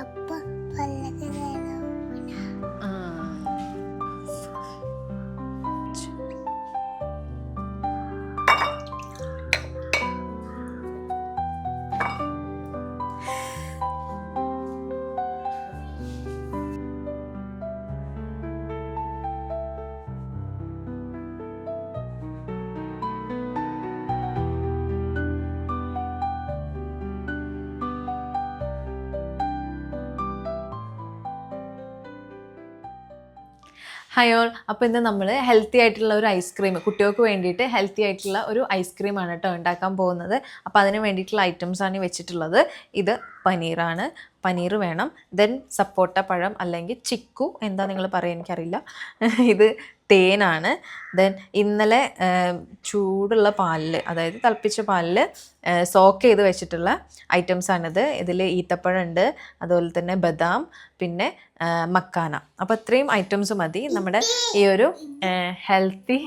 അപ്പൊ hi all. അപ്പോൾ ഇന്ന് നമ്മൾ ഹെൽത്തി ആയിട്ടുള്ള ഒരു ഐസ്ക്രീം, കുട്ടികൾക്ക് വേണ്ടിയിട്ട് ഹെൽത്തി ആയിട്ടുള്ള ഒരു ഐസ്ക്രീമാണ് കേട്ടോ ഉണ്ടാക്കാൻ പോകുന്നത്. അപ്പോൾ അതിന് വേണ്ടിയിട്ടുള്ള ഐറ്റംസാണ് വെച്ചിട്ടുള്ളത്. ഇത് പനീറാണ്, പനീർ വേണം. ദെൻ സപ്പോട്ട പഴം അല്ലെങ്കിൽ ചിക്കു, എന്താ നിങ്ങൾ പറയുക എനിക്കറിയില്ല. ഇത് തേനാണ്. ദെൻ ഇന്നലെ ചൂടുള്ള പാലിൽ, അതായത് തിളപ്പിച്ച പാലിൽ സോക്ക് ചെയ്ത് വെച്ചിട്ടുള്ള ഐറ്റംസാണിത്. ഇതിൽ ഈത്തപ്പഴം ഉണ്ട്, അതുപോലെ തന്നെ ബദാം, പിന്നെ മക്കാന. അപ്പോൾ ഇത്രയും ഐറ്റംസ് മതി നമ്മുടെ ഈ ഒരു ഹെൽത്തി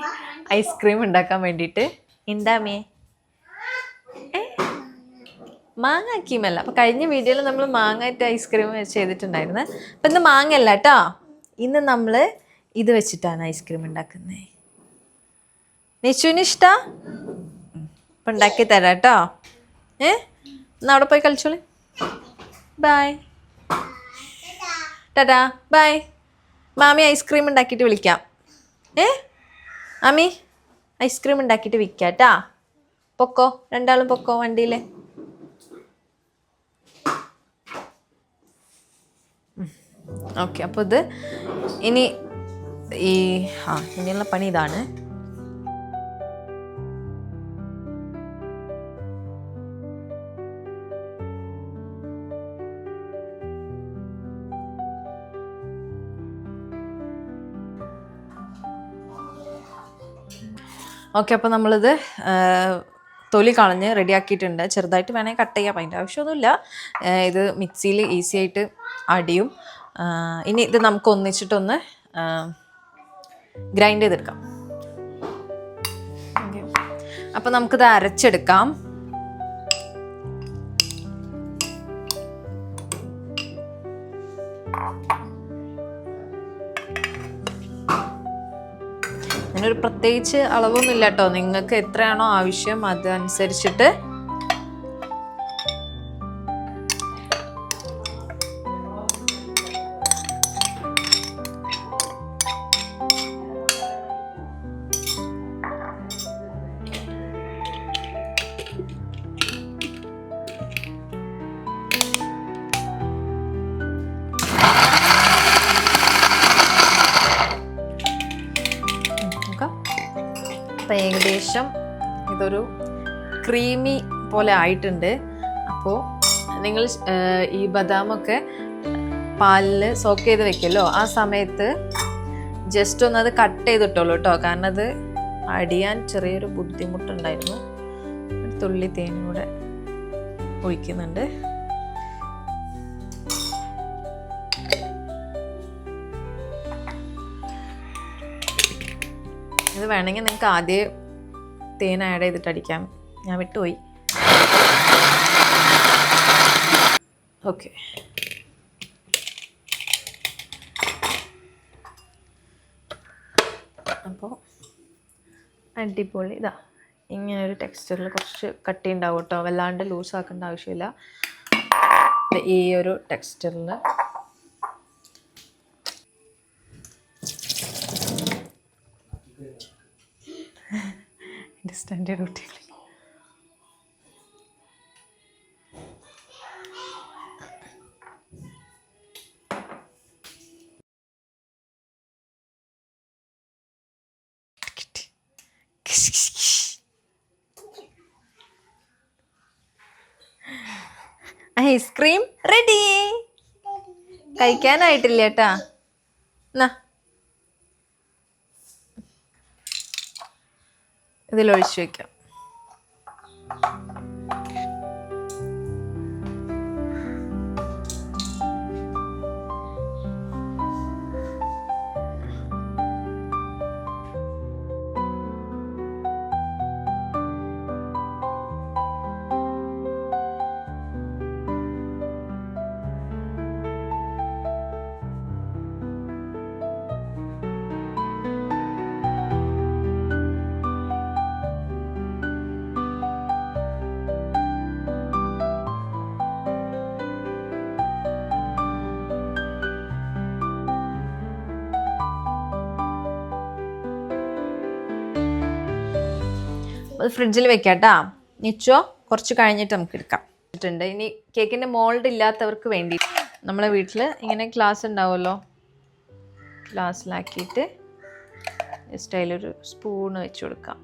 ഐസ്ക്രീം ഉണ്ടാക്കാൻ വേണ്ടിയിട്ട്. എന്താമേ മാങ്ങ ആക്കിയുമല്ല. അപ്പോൾ കഴിഞ്ഞ വീഡിയോയിൽ നമ്മൾ മാങ്ങായിട്ട് ഐസ്ക്രീം ചെയ്തിട്ടുണ്ടായിരുന്നു. അപ്പം ഇന്ന് മാങ്ങയല്ല കേട്ടോ, ഇന്ന് നമ്മൾ ഇത് വെച്ചിട്ടാണ് ഐസ്ക്രീം ഉണ്ടാക്കുന്നത്. നിശുവിന് ഇഷ്ടാ? അപ്പം ഉണ്ടാക്കി തരാം കേട്ടോ. എന്നാൽ അവിടെ പോയി കളിച്ചോളി. Bye tata, bye. മാമി ഐസ്ക്രീം ഉണ്ടാക്കിയിട്ട് വിളിക്കാം. മാമി ഐസ്ക്രീം ഉണ്ടാക്കിയിട്ട് വിൽക്കാം കേട്ടാ. പൊക്കോ, രണ്ടാളും പൊക്കോ വണ്ടിയിൽ. ഓക്കെ, അപ്പോൾ ഇത് ഇനി ഇനിയുള്ള പണി ഇതാണ്. ഓക്കെ, അപ്പോൾ നമ്മളിത് തൊലി കളഞ്ഞ് റെഡിയാക്കിയിട്ടുണ്ട്. ചെറുതായിട്ട് വേണമെങ്കിൽ കട്ട് ചെയ്യാം, അതിൻ്റെ ആവശ്യമൊന്നുമില്ല. ഇത് മിക്സിയിൽ ഈസി ആയിട്ട് അടിയും. ഇനി ഇത് നമുക്ക് ഒന്നിച്ചിട്ടൊന്ന് ഗ്രൈൻഡ് ചെയ്തെടുക്കാം. അപ്പോൾ നമുക്കിത് അരച്ചെടുക്കാം. അതിനൊരു പ്രത്യേകിച്ച് അളവൊന്നുമില്ല കേട്ടോ, നിങ്ങൾക്ക് എത്രയാണോ ആവശ്യം അതനുസരിച്ചിട്ട്. അപ്പം ഏകദേശം ഇതൊരു ക്രീമി പോലെ ആയിട്ടുണ്ട്. അപ്പോൾ നിങ്ങൾ ഈ ബദാമൊക്കെ പാലിൽ സോക്ക് ചെയ്ത് വെക്കുമല്ലോ, ആ സമയത്ത് ജസ്റ്റ് ഒന്ന് അത് കട്ട് ചെയ്തിട്ടുള്ളൂ കേട്ടോ, കാരണം അത് അടിയാൻ ചെറിയൊരു ബുദ്ധിമുട്ടുണ്ടായിരുന്നു. തുള്ളി തേനും കൂടെ ഒഴിക്കുന്നുണ്ട്. ഇത് വേണമെങ്കിൽ നിങ്ങൾക്ക് ആദ്യം തേൻ ആഡ് ചെയ്തിട്ട് അടിക്കാം, ഞാൻ വിട്ടുപോയി. ഓക്കെ, അപ്പോൾ അടിപൊളി. ഇതാ ഇങ്ങനൊരു ടെക്സ്ചറിൽ കുറച്ച് കട്ടി ഉണ്ടാവും കേട്ടോ, വല്ലാണ്ട് ലൂസാക്കേണ്ട ആവശ്യമില്ല. ഈ ഒരു ടെക്സ്ചറിൽ സ്റ്റാൻഡേർഡ് കുട്ടികൾ. Ice cream ready. കഴിക്കാനായിട്ടില്ല കേട്ടാ. എന്നാ ഇതിലൊഴിച്ചു വെക്കാം. അത് ഫ്രിഡ്ജിൽ വെക്കാട്ടാ. നിച്ചോ കുറച്ച് കഴിഞ്ഞിട്ട് നമുക്ക് എടുക്കാം. ഇനി കേക്കിൻ്റെ മോൾഡ് ഇല്ലാത്തവർക്ക് വേണ്ടി നമ്മളെ വീട്ടിൽ ഇങ്ങനെ ഗ്ലാസ് ഉണ്ടാവുമല്ലോ, ഗ്ലാസ്സിലാക്കിയിട്ട് ജസ്റ്റ് അതിലൊരു സ്പൂണ് വെച്ച് കൊടുക്കാം.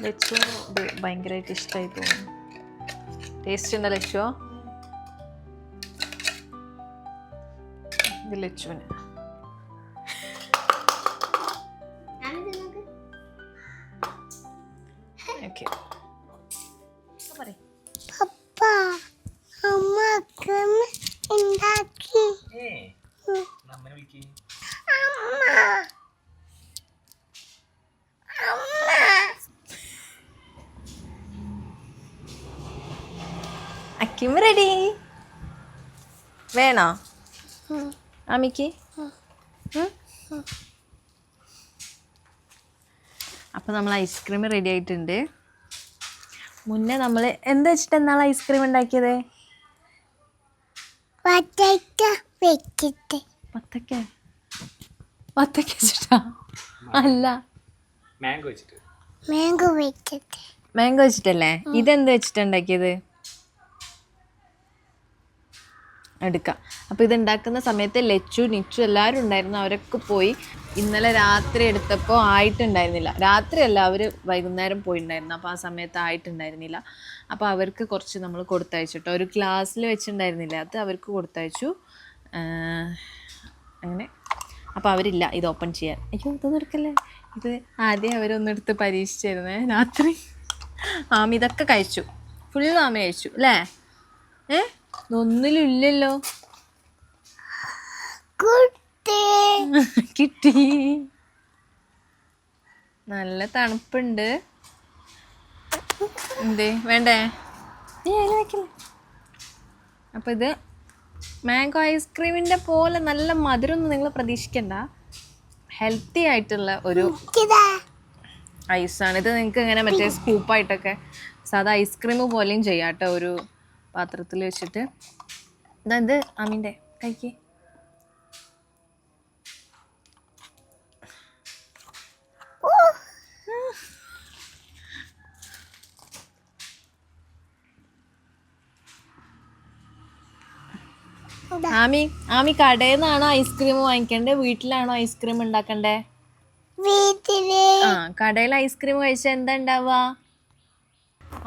ലച്ചു ഇത് ഭയങ്കരമായിട്ട് ഇഷ്ടമായി തോന്നുന്നു. ടേസ്റ്റ് ഉണ്ടോ ലച്ചു? ഇത് ലച്ചുവിന്. Okay അക്കിം ready. വേണോ ആമിക്ക്? അപ്പം നമ്മൾ ഐസ്ക്രീം റെഡി ആയിട്ടുണ്ട്. മുന്നേ നമ്മൾ എന്താ വെച്ചിട്ട് എന്നാണ് ഐസ്ക്രീം ഉണ്ടാക്കിയത്? വത്തക്ക വെച്ചിട്ടാ? അല്ല, മാംഗോ വെച്ചിട്ടല്ലേ. ഇതെന്ത് വെച്ചിട്ടാ ഉണ്ടാക്കിയത്? എടുക്കാം. അപ്പോൾ ഇതുണ്ടാക്കുന്ന സമയത്ത് ലച്ചു നിച്ചു എല്ലാവരും ഉണ്ടായിരുന്നു. അവരൊക്കെ പോയി. ഇന്നലെ രാത്രി എടുത്തപ്പോൾ ആയിട്ടുണ്ടായിരുന്നില്ല. രാത്രിയല്ല, അവർ വൈകുന്നേരം പോയിട്ടുണ്ടായിരുന്നു. അപ്പോൾ ആ സമയത്ത് ആയിട്ടുണ്ടായിരുന്നില്ല. അപ്പോൾ അവർക്ക് കുറച്ച് നമ്മൾ കൊടുത്തയച്ചു കേട്ടോ. ഒരു ഗ്ലാസ്സിൽ വെച്ചിട്ടുണ്ടായിരുന്നില്ല, അത് അവർക്ക് കൊടുത്തയച്ചു. അങ്ങനെ അപ്പോൾ അവരില്ല ഇത് ഓപ്പൺ ചെയ്യാൻ. അയ്യോ ഇതൊന്നും എടുക്കല്ലേ, ഇത് ആദ്യം അവരൊന്നെടുത്ത് പരീക്ഷിച്ചിരുന്നേ രാത്രി. ആമി ഇതൊക്കെ കഴിച്ചു, ഫുൾ ആമി കഴിച്ചു അല്ലേ? ഒന്നിലും ഇല്ലല്ലോ. കിട്ടി. നല്ല തണുപ്പുണ്ട്. എന്തേ വേണ്ടേ? അപ്പം ഇത് മാംഗോ ഐസ്ക്രീമിൻ്റെ പോലെ നല്ല മധുരമൊന്നും നിങ്ങൾ പ്രതീക്ഷിക്കണ്ട. ഹെൽത്തി ആയിട്ടുള്ള ഒരു ഐസാണ് ഇത്. നിങ്ങൾക്ക് ഇങ്ങനെ മറ്റേ സ്കൂപ്പായിട്ടൊക്കെ സാധാ ഐസ്ക്രീം പോലെയും ചെയ്യാം കേട്ടോ. ഒരു പാത്രത്തിൽ വെച്ചിട്ട് ഇത് ആമിൻ്റെ കൈക്ക്. ആമി കടയിൽ നിന്നാണോ ഐസ്ക്രീം വാങ്ങിക്കണ്ടേ, വീട്ടിലാണോ ഐസ്ക്രീം ഉണ്ടാക്കണ്ടേ? കടയിൽ ഐസ്ക്രീം കഴിച്ചാൽ എന്താ ഉണ്ടാവുക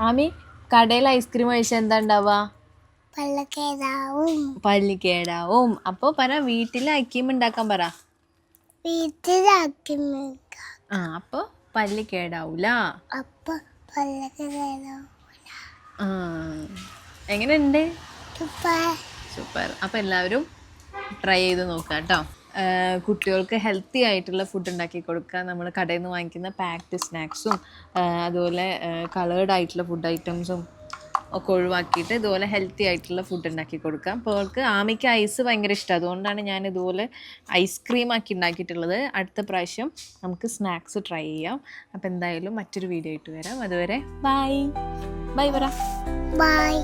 ആമി? കടയിൽ ഐസ്ക്രീം കഴിച്ചാൽ എന്താ ഉണ്ടാവുക? പല്ല് കേടാവും. അപ്പൊ പറ വീട്ടിൽ ഐസ്ക്രീം ഉണ്ടാക്കാൻ പറ. അപ്പൊ പല്ല് കേടാവൂല. എങ്ങനെയുണ്ട്? സൂപ്പർ. അപ്പം എല്ലാവരും ട്രൈ ചെയ്ത് നോക്കുക കേട്ടോ. കുട്ടികൾക്ക് ഹെൽത്തി ആയിട്ടുള്ള ഫുഡ് ഉണ്ടാക്കി കൊടുക്കുക. നമ്മൾ കടയിൽ നിന്ന് വാങ്ങിക്കുന്ന പാക്ഡ് സ്നാക്സും അതുപോലെ കളേർഡ് ആയിട്ടുള്ള ഫുഡ് ഐറ്റംസും ഒക്കെ ഒഴിവാക്കിയിട്ട് ഇതുപോലെ ഹെൽത്തി ആയിട്ടുള്ള ഫുഡ് ഉണ്ടാക്കി കൊടുക്കാം. അപ്പോൾ അവൾക്ക് ആമിക്ക് ഐസ് ഭയങ്കര ഇഷ്ടമാണ്. അതുകൊണ്ടാണ് ഞാൻ ഇതുപോലെ ഐസ്ക്രീം ആക്കി ഉണ്ടാക്കിയിട്ടുള്ളത്. അടുത്ത പ്രാവശ്യം നമുക്ക് സ്നാക്സ് ട്രൈ ചെയ്യാം. അപ്പോൾ എന്തായാലും മറ്റൊരു വീഡിയോ ആയിട്ട് വരാം. അതുവരെ ബൈ ബൈ പറ. ബൈ.